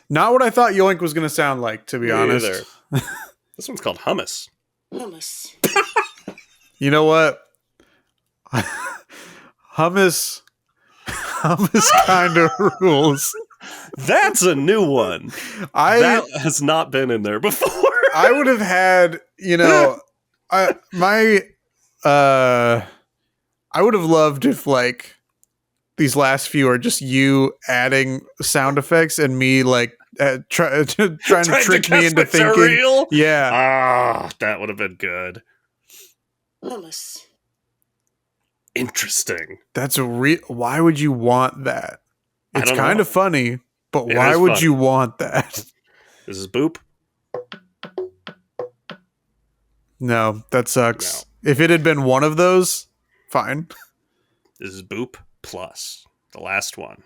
Not what I thought Yoink was going to sound like, to be Me honest. either. This one's called "Hummus." Hummus. You know what? Hummus kind of rules. That's a new one. That has not been in there before. I would have had, I would have loved if like these last few are just you adding sound effects and me like trying to trick me into thinking. Real? Yeah. That would have been good. Hummus. Interesting. That's a real. Why would you want that? I It's don't kind know. of funny, but It why is would funny. you want that? This is Boop. No, that sucks. If it had been one of those, fine. This is Boop Plus. The last one.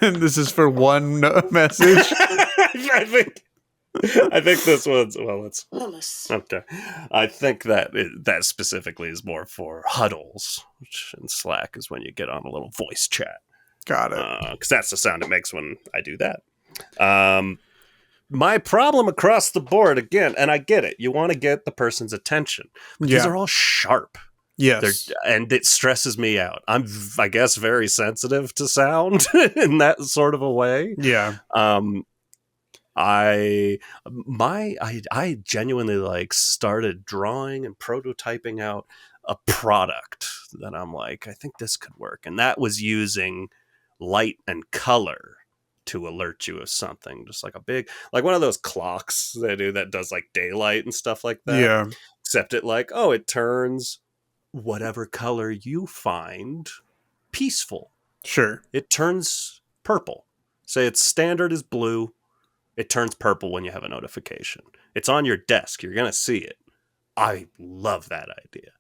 And this is for one message. I think this one's it's Hummus. okay. I think that that specifically is more for huddles, which in Slack is when you get on a little voice chat. Got it. Because that's the sound it makes when I do that. My problem across the board again, and I get it. You want to get the person's attention. But These are all sharp. Yes. And it stresses me out. I'm, I guess, very sensitive to sound in that sort of a way. Yeah. I genuinely like started drawing and prototyping out a product that I'm like, I think this could work. And that was using light and color to alert you of something, just like a big, like one of those clocks they do that does like daylight and stuff like that. Yeah. Except it like, oh, it turns whatever color you find peaceful. Sure. It turns purple. Say its standard is blue. It turns purple when you have a notification. It's on your desk. You're going to see it. I love that idea.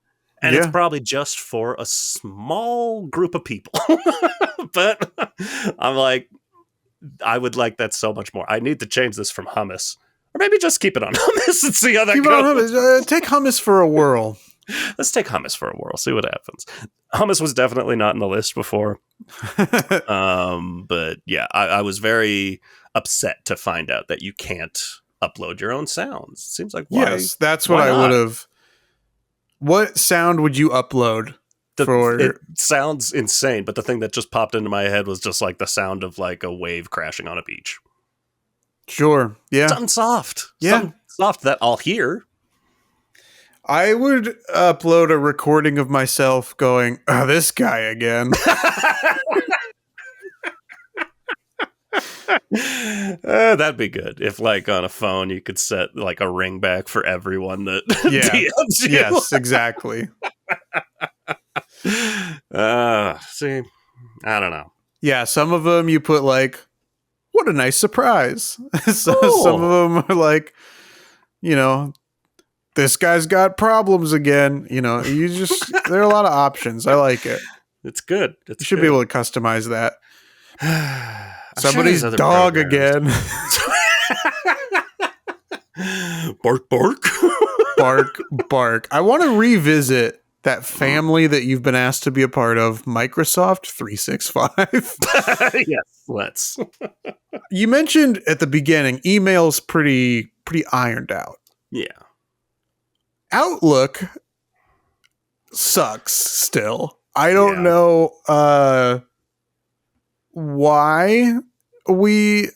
And it's probably just for a small group of people. But I'm like, I would like that so much more. I need to change this from hummus. Or maybe just keep it on hummus and see how that Keep goes. it on hummus. Take hummus for a whirl. Let's take hummus for a whirl. See what happens. Hummus was definitely not in the list before. But yeah, I was very upset to find out that you can't upload your own sounds. It seems like yes, that's what I would have. What sound would you upload? It sounds insane, but the thing that just popped into my head was just like the sound of like a wave crashing on a beach. Sure. Yeah. Something soft. Yeah. Something soft that I'll hear. I would upload a recording of myself going, oh, this guy again. That'd be good if, like, on a phone, you could set like a ring back for everyone that Yeah. DMs you. Yes, exactly. See, I don't know. Yeah, some of them you put like, what a nice surprise. So some of Cool. them are like, you know, this guy's got problems again. You know, there are a lot of options. I like it. It's good. You It's should good. be able to customize that. I'm sure Somebody's there's other dog programs. again. Bark, bark. Bark, bark. I want to revisit that family that you've been asked to be a part of, Microsoft 365. Yes, let's. You mentioned at the beginning, email's pretty ironed out. Yeah. Outlook sucks still. I don't Yeah. know why we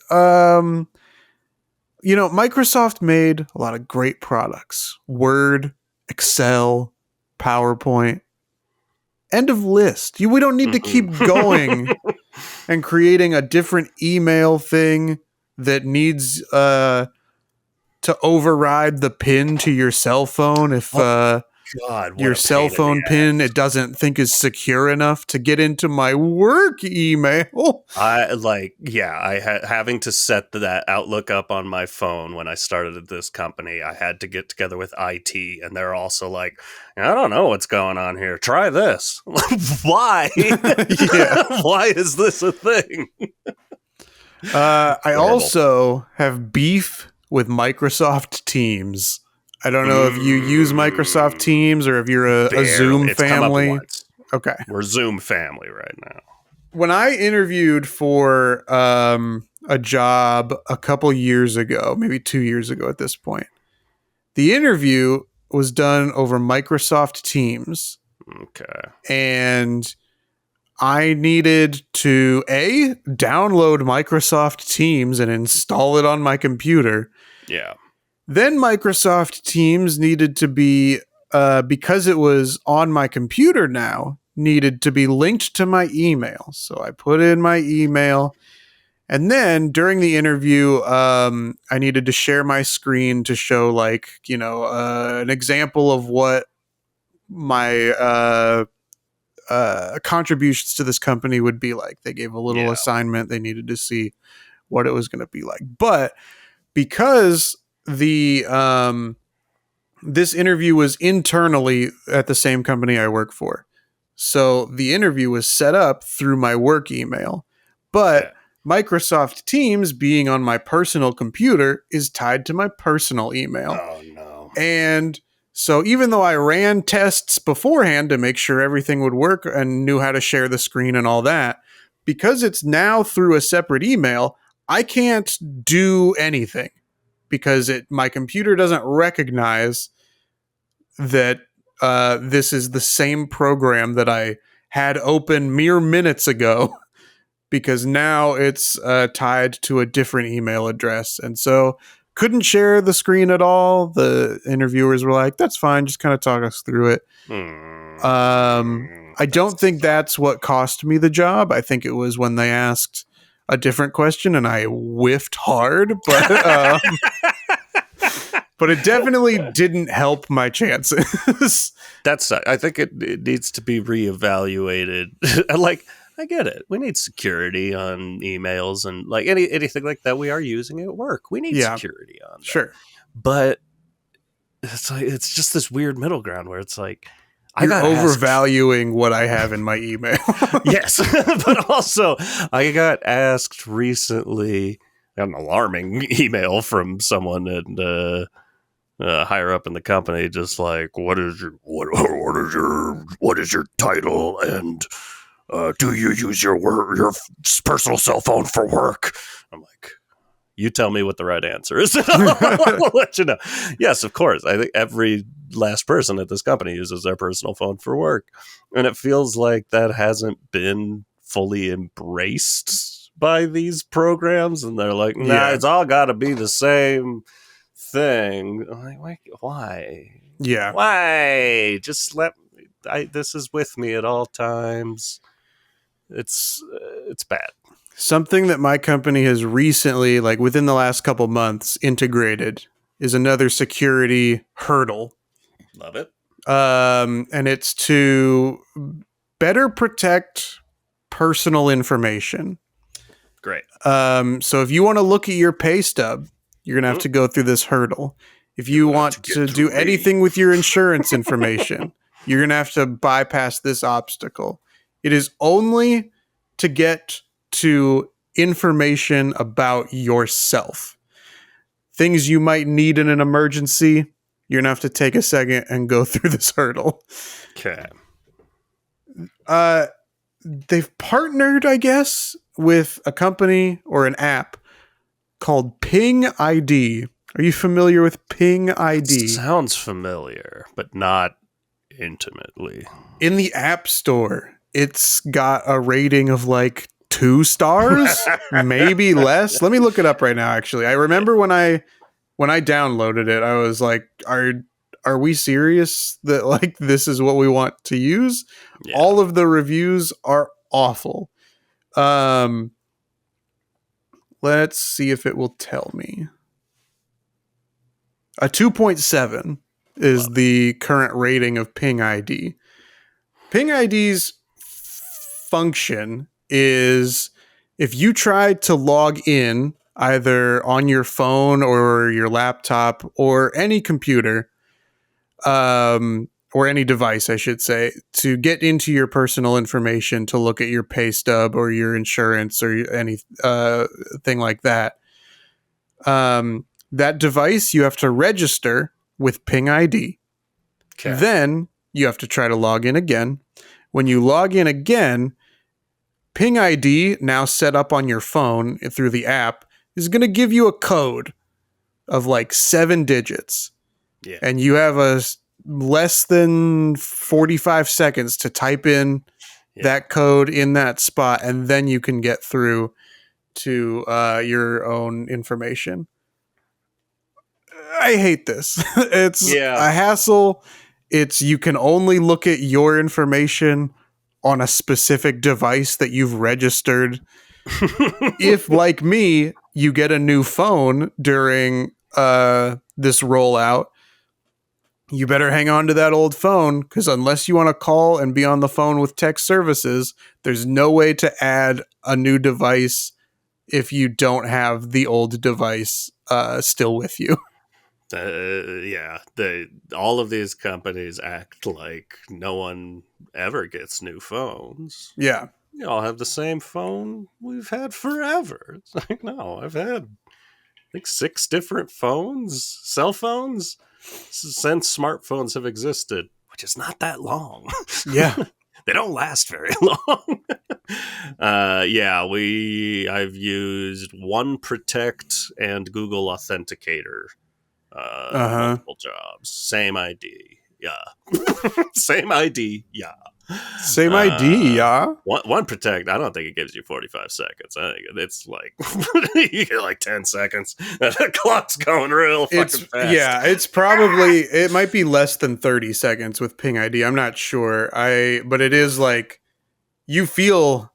Microsoft made a lot of great products. Word, Excel, PowerPoint. End of list. We don't need to keep going and creating a different email thing that needs to override the pin to your cell phone if God, what your a cell pain in the phone pin it doesn't think is secure enough to get into my work email. Having to set that Outlook up on my phone when I started at this company. I had to get together with IT, and they're also like, I don't know what's going on here. Try this. Why? Yeah. Why is this a thing? I Horrible. also have beef with Microsoft Teams. I don't know if you use Microsoft Teams or if you're a Zoom It's come up family. once. Okay. We're Zoom family right now. When I interviewed for a job a couple years ago, maybe 2 years ago at this point, the interview was done over Microsoft Teams. Okay. And I needed to download Microsoft Teams and install it on my computer. Yeah. Then Microsoft Teams needed to be, because it was on my computer now, needed to be linked to my email. So I put in my email. And then during the interview, I needed to share my screen to show, like, an example of what my contributions to this company would be like. They gave a little assignment. They needed to see what it was going to be like. But because this interview was internally at the same company I work for, so the interview was set up through my work email. But Microsoft Teams, being on my personal computer, is tied to my personal email. Oh, no. And so even though I ran tests beforehand to make sure everything would work and knew how to share the screen and all that, because it's now through a separate email, I can't do anything because my computer doesn't recognize that this is the same program that I had open mere minutes ago, because now it's tied to a different email address. And so couldn't share the screen at all. The interviewers were like, that's fine, just kind of talk us through it. I don't think that's what cost me the job. I think it was when they asked a different question and I whiffed hard, but it definitely didn't help my chances. I think it needs to be reevaluated. I get it. We need security on emails and like anything like that we are using at work. We need security on that. Sure. But it's just this weird middle ground where it's like, you're overvaluing what I have in my email. Yes. But also I got asked recently, an alarming email from someone at higher up in the company, just like, what is your title, and do you use your personal cell phone for work? I'm like, you tell me what the right answer is. I'll let you know. Yes, of course. I think every last person at this company uses their personal phone for work, and it feels like that hasn't been fully embraced by these programs. And they're like, nah, it's all got to be the same thing. I'm like, why? Yeah. Why? Just this is with me at all times. It's bad. Something that my company has recently, like within the last couple months, integrated is another security hurdle. Love it. And it's to better protect personal information. Great. So if you want to look at your pay stub, you're going to have to go through this hurdle. If you want to do anything with your insurance information, you're going to have to bypass this obstacle. It is only to get to information about yourself. Things you might need in an emergency, you're going to have to take a second and go through this hurdle. Okay. They've partnered, I guess, with a company or an app called Ping ID. Are you familiar with Ping ID? Sounds familiar, but not intimately. In the App Store, it's got a rating of like 2 stars, maybe less. Let me look it up right now, actually. I remember when I downloaded it, I was like, are we serious that like this is what we want to use? Yeah. All of the reviews are awful. Let's see if it will tell me. A 2.7 is the current rating of Ping ID. Ping ID's function is if you try to log in either on your phone or your laptop or any computer, or any device, I should say, to get into your personal information to look at your pay stub or your insurance or any thing like that. That device you have to register with Ping ID. Okay. Then you have to try to log in again. When you log in again, Ping ID, now set up on your phone through the app, is going to give you a code of like 7 digits. Yeah. And you have a less than 45 seconds to type in that code in that spot, and then you can get through to your own information. I hate this. It's a hassle. You can only look at your information on a specific device that you've registered. If, like me, you get a new phone during this rollout, you better hang on to that old phone, because unless you want to call and be on the phone with tech services, there's no way to add a new device if you don't have the old device still with you. All of these companies act like no one ever gets new phones. Yeah. You all have the same phone we've had forever. It's like, no, I've had like 6 different phones, cell phones, since smartphones have existed, which is not that long. Yeah. They don't last very long. I've used OneProtect and Google Authenticator. Multiple jobs. Same ID. Yeah. Same ID. Yeah. Same ID. Yeah. OneProtect, I don't think it gives you 45 seconds. I think it's like you get like 10 seconds. The clock's going real fucking fast. Yeah, it might be less than 30 seconds with Ping ID. I'm not sure. But it is like you feel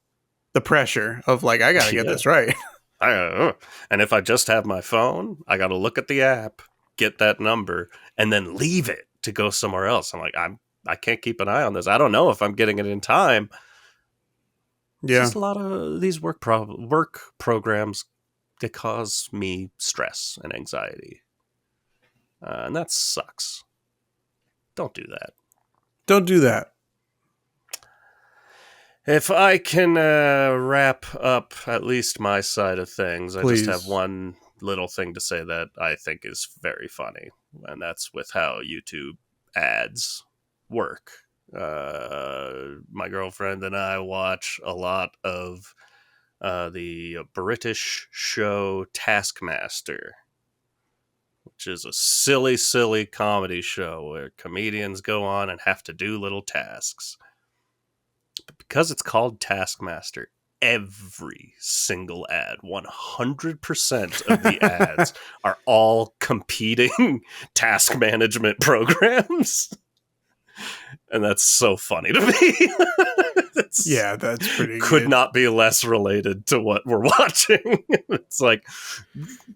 the pressure of like, I gotta get this right. And if I just have my phone, I gotta look at the app, get that number, and then leave it to go somewhere else. I'm like, I can't keep an eye on this. I don't know if I'm getting it in time. Yeah. Just a lot of these work programs that cause me stress and anxiety. And that sucks. Don't do that. Don't do that. If I can wrap up at least my side of things, Please. I just have one little thing to say that I think is very funny, and that's with how YouTube ads work. My girlfriend and I watch a lot of the British show Taskmaster, which is a silly comedy show where comedians go on and have to do little tasks. But because it's called Taskmaster, every single ad, 100% of the ads are all competing task management programs. And that's so funny to me. It's, Yeah, that's pretty could good. not be less related to what we're watching. It's like,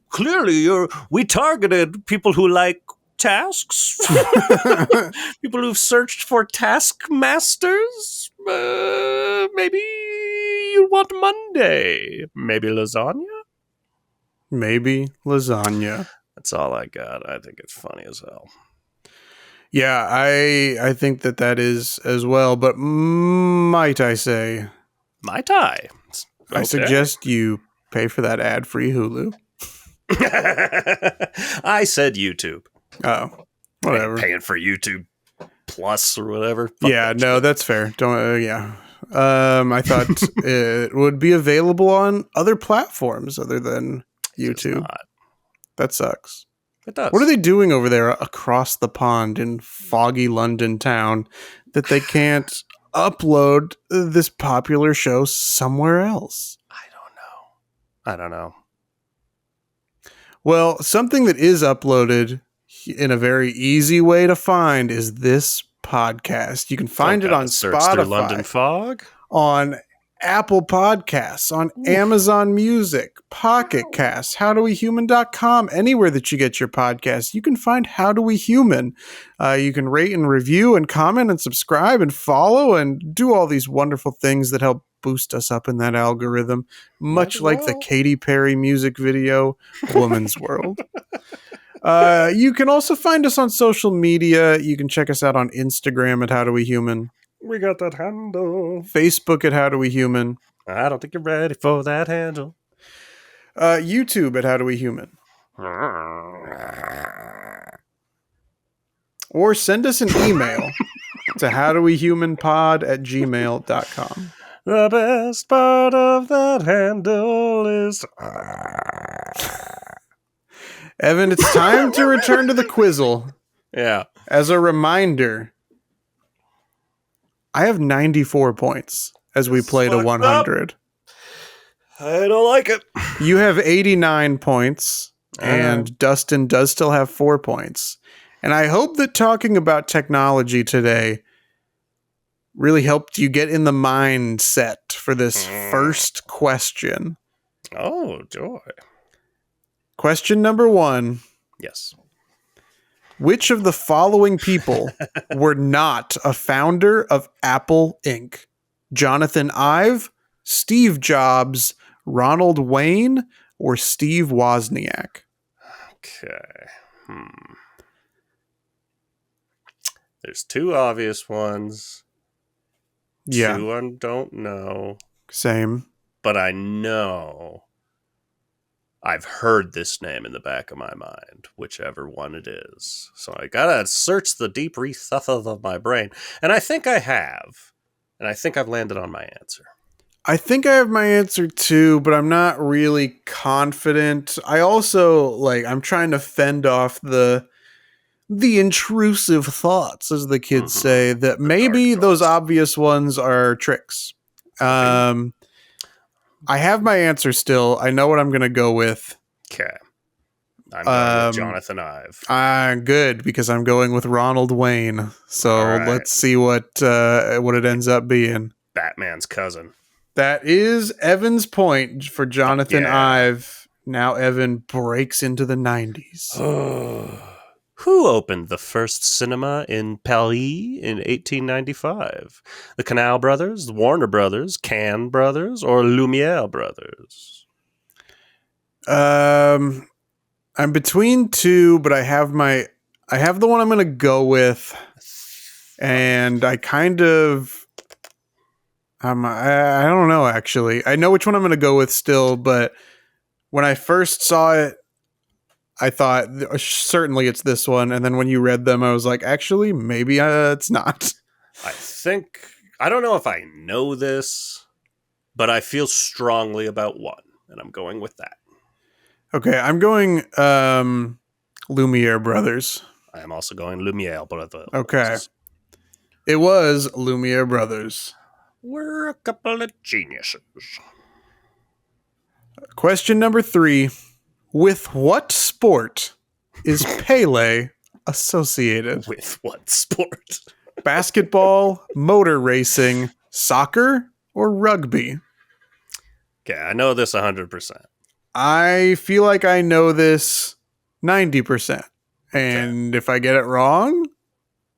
clearly we targeted people who like tasks, people who've searched for taskmasters. Maybe you want Monday, maybe lasagna. Maybe lasagna. That's all I got. I think it's funny as hell. Yeah, I think that is as well. But might I say, Mai Tai. I suggest you pay for that ad-free Hulu. I said YouTube. Oh, I ain't whatever. paying for YouTube Plus or whatever. Fuck Yeah, that no, shit. that's fair. Don't. Yeah. I thought it would be available on other platforms other than It's YouTube. not. That sucks. It does. What are they doing over there across the pond in foggy London town that they can't upload this popular show somewhere else? I don't know. Well, something that is uploaded in a very easy way to find is this podcast. You can find Don't it on gotta search through London Spotify, Fog. on Apple Podcasts, on Amazon Music, Pocket Casts, HowDoWeHuman.com, anywhere that you get your podcasts. You can find How Do We Human. You can rate and review and comment and subscribe and follow and do all these wonderful things that help boost us up in that algorithm, much like the Katy Perry music video, Woman's World. You can also find us on social media. You can check us out on Instagram at How Do We Human. We got that handle. Facebook at How Do We Human. I don't think you're ready for that handle. YouTube at How Do We Human. Or send us an email to howdowehumanpod@gmail.com. The best part of that handle is... Evan, it's time to return to the quizzle. Yeah. As a reminder, I have 94 points as we play to 100. I don't like it. You have 89 points, and Dustin does still have 4 points. And I hope that talking about technology today really helped you get in the mindset for this first question. Oh, joy. Question number 1. Yes. Which of the following people were not a founder of Apple Inc.? Jonathan Ive, Steve Jobs, Ronald Wayne, or Steve Wozniak? Okay. There's 2 obvious ones. Yeah. 2 I don't know. Same. But I know I've heard this name in the back of my mind, whichever one it is. So I gotta search the deep recesses of my brain. And I think I have. And I think I've landed on my answer. I think I have my answer too, but I'm not really confident. I also, I'm trying to fend off the intrusive thoughts, as the kids say, that maybe those obvious ones are tricks. I have my answer still. I know what I'm going to go with. Okay. I'm going with Jonathan Ive. Good, because I'm going with Ronald Wayne. So let's see what it ends up being. Batman's cousin. That is Evan's point for Jonathan Ive. Now Evan breaks into the 90s. Who opened the first cinema in Paris in 1895? The Canal Brothers, the Warner Brothers, Cannes Brothers, or Lumiere Brothers? I'm between 2, but I have the one I'm going to go with, and I kind of I don't know, actually. I know which one I'm going to go with still, but when I first saw it, I thought certainly it's this one, and then when you read them, I was like, actually, maybe it's not. I don't know if I know this, but I feel strongly about one, and I'm going with that. Okay, I'm going Lumiere Brothers. I am also going Lumiere Brothers. Okay. It was Lumiere Brothers. We're a couple of geniuses. Question number 3. With what sport is Pele associated? With what sport? basketball, motor racing, soccer, or rugby? Okay, I know this 100%. I feel like I know this 90%. And if I get it wrong,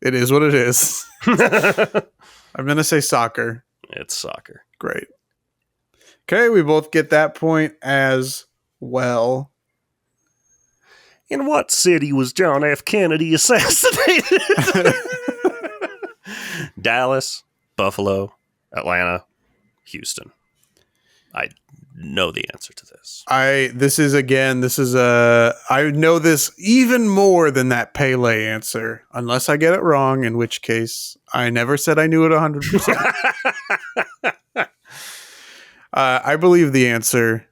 it is what it is. I'm going to say soccer. It's soccer. Great. Okay, we both get that point as well. In what city was John F. Kennedy assassinated? Dallas, Buffalo, Atlanta, Houston. I know the answer to this. I know this even more than that Pele answer, unless I get it wrong, in which case I never said I knew it 100%. I believe the answer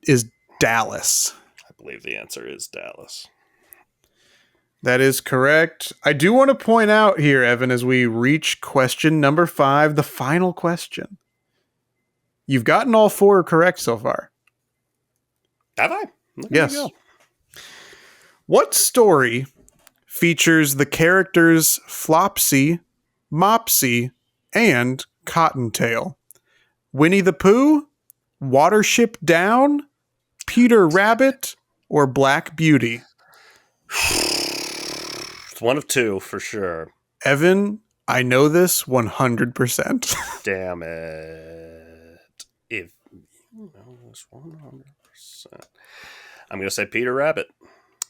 is Dallas. I believe the answer is Dallas. That is correct. I do want to point out here, Evan, as we reach question number 5, the final question. You've gotten all 4 correct so far. Have I? Look at Yes. you go. What story features the characters Flopsy, Mopsy, and Cottontail? Winnie the Pooh, Watership Down, Peter Rabbit, or Black Beauty? It's one of 2 for sure. Evan, I know this 100%. Damn it. If you know this 100%. I'm going to say Peter Rabbit.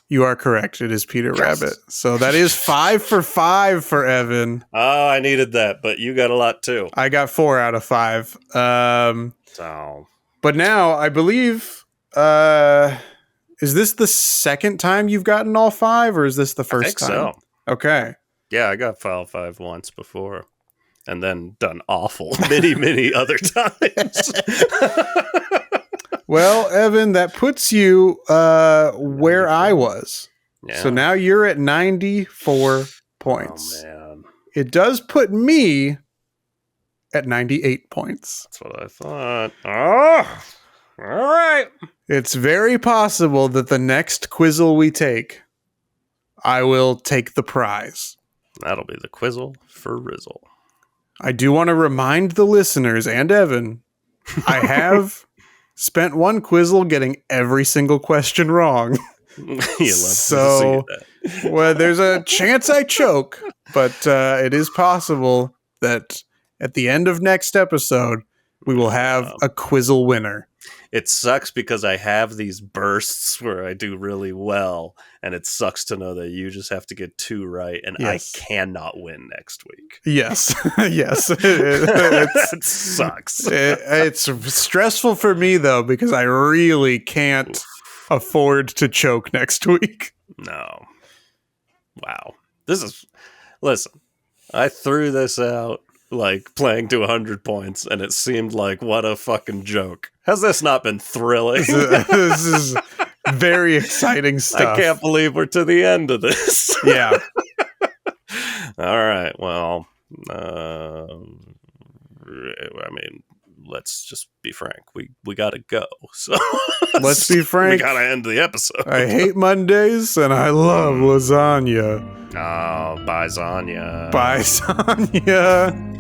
You are correct. It is Peter Yes. Rabbit. So that is 5 for 5 for Evan. Oh, I needed that, but you got a lot too. I got 4 out of 5. So, But now I believe, is this the second time you've gotten all 5, or is this the I first think time? so. Okay. Yeah, I got file 5 once before. And then done awful many other times. Well, Evan, that puts you where I was. Yeah. So now you're at 94 points. Oh, man. It does put me at 98 points. That's what I thought. Oh, all right. It's very possible that the next quizzle we take, I will take the prize. That'll be the quizzle for Rizzle. I do want to remind the listeners and Evan, I have spent one quizzle getting every single question wrong. You love So- to see that. Well, there's a chance I choke, but it is possible that at the end of next episode, we will have a quizzle winner. It sucks because I have these bursts where I do really well, and it sucks to know that you just have to get 2 right, and Yes. I cannot win next week. Yes, yes. It sucks. It's stressful for me, though, because I really can't afford to choke next week. No. Wow. Listen, I threw this out like playing to 100 points, and it seemed like what a fucking joke. Has this not been thrilling? This is very exciting stuff. I can't believe we're to the end of this. Yeah. All right. Well, I mean, let's just be frank. We got to go. So Let's be frank. We got to end the episode. I hate Mondays and I love lasagna. Oh, bye, Zanya. Bye, Sonya.